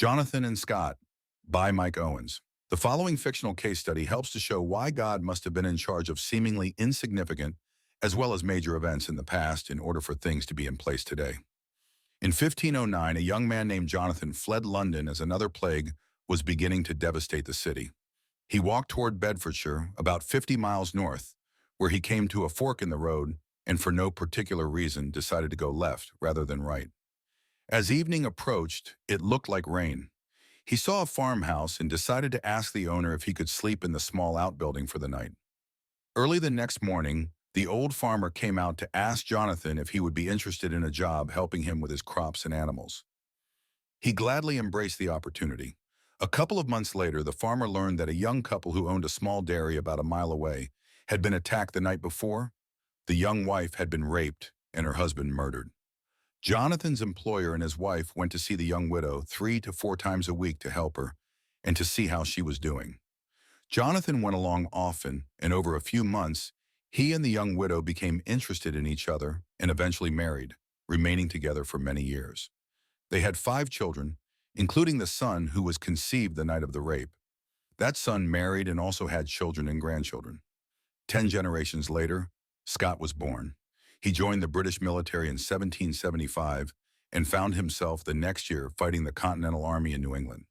Jonathan and Scott by Mike Owens. The following fictional case study helps to show why God must have been in charge of seemingly insignificant as well as major events in the past in order for things to be in place today. In 1509, a young man named Jonathan fled London as another plague was beginning to devastate the city. He walked toward Bedfordshire, about 50 miles north, where he came to a fork in the road and for no particular reason decided to go left rather than right. As evening approached, it looked like rain. He saw a farmhouse and decided to ask the owner if he could sleep in the small outbuilding for the night. Early the next morning, the old farmer came out to ask Jonathan if he would be interested in a job helping him with his crops and animals. He gladly embraced the opportunity. A couple of months later, the farmer learned that a young couple who owned a small dairy about a mile away had been attacked the night before. The young wife had been raped and her husband murdered. Jonathan's employer and his wife went to see the young widow 3 to 4 times a week to help her and to see how she was doing. Jonathan went along often, and over a few months, he and the young widow became interested in each other and eventually married, remaining together for many years. They had 5 children, including the son who was conceived the night of the rape. That son married and also had children and grandchildren. 10 generations later, Scott was born. He joined the British military in 1775 and found himself the next year fighting the Continental Army in New England.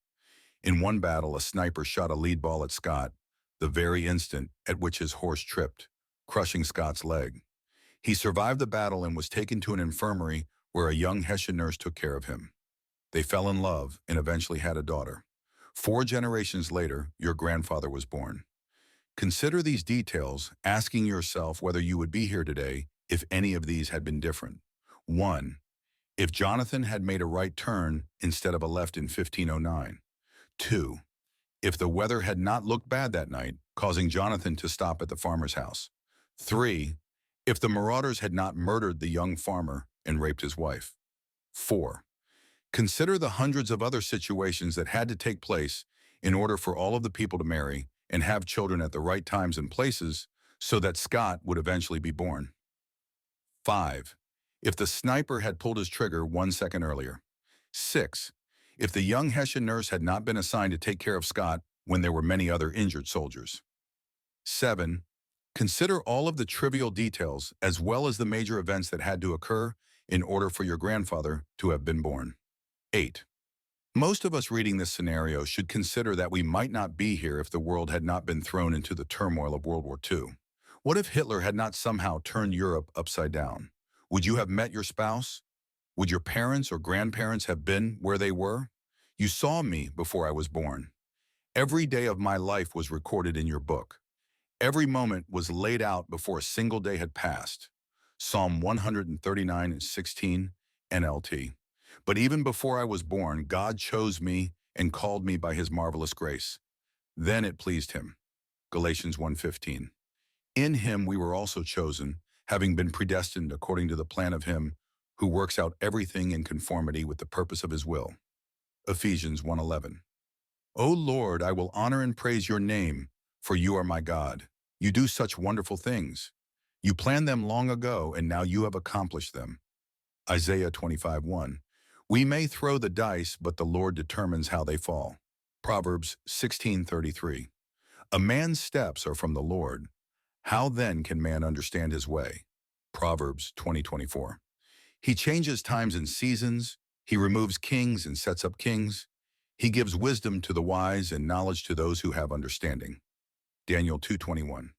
In one battle, a sniper shot a lead ball at Scott, the very instant at which his horse tripped, crushing Scott's leg. He survived the battle and was taken to an infirmary where a young Hessian nurse took care of him. They fell in love and eventually had a daughter. 4 generations later, your grandfather was born. Consider these details, asking yourself whether you would be here today if any of these had been different. 1. If Jonathan had made a right turn instead of a left in 1509. 2. If the weather had not looked bad that night, causing Jonathan to stop at the farmer's house. 3. If the marauders had not murdered the young farmer and raped his wife. 4. Consider the hundreds of other situations that had to take place in order for all of the people to marry and have children at the right times and places so that Scott would eventually be born. 5. If the sniper had pulled his trigger 1 second earlier. 6. If the young Hessian nurse had not been assigned to take care of Scott when there were many other injured soldiers. 7. Consider all of the trivial details as well as the major events that had to occur in order for your grandfather to have been born. 8. Most of us reading this scenario should consider that we might not be here if the world had not been thrown into the turmoil of World War II. What if Hitler had not somehow turned Europe upside down? Would you have met your spouse? Would your parents or grandparents have been where they were? You saw me before I was born. Every day of my life was recorded in your book. Every moment was laid out before a single day had passed. Psalm 139:16 NLT. But even before I was born, God chose me and called me by his marvelous grace. Then it pleased him. Galatians 1:15. In him we were also chosen, having been predestined according to the plan of him who works out everything in conformity with the purpose of his will. Ephesians 1:11. O Lord, I will honor and praise your name, for you are my God. You do such wonderful things. You planned them long ago, and now you have accomplished them. Isaiah 25:1. We may throw the dice, but the Lord determines how they fall. Proverbs 16:33. A man's steps are from the Lord. How then can man understand his way? Proverbs 20:24. He changes times and seasons. He removes kings and sets up kings. He gives wisdom to the wise and knowledge to those who have understanding. Daniel 2:21.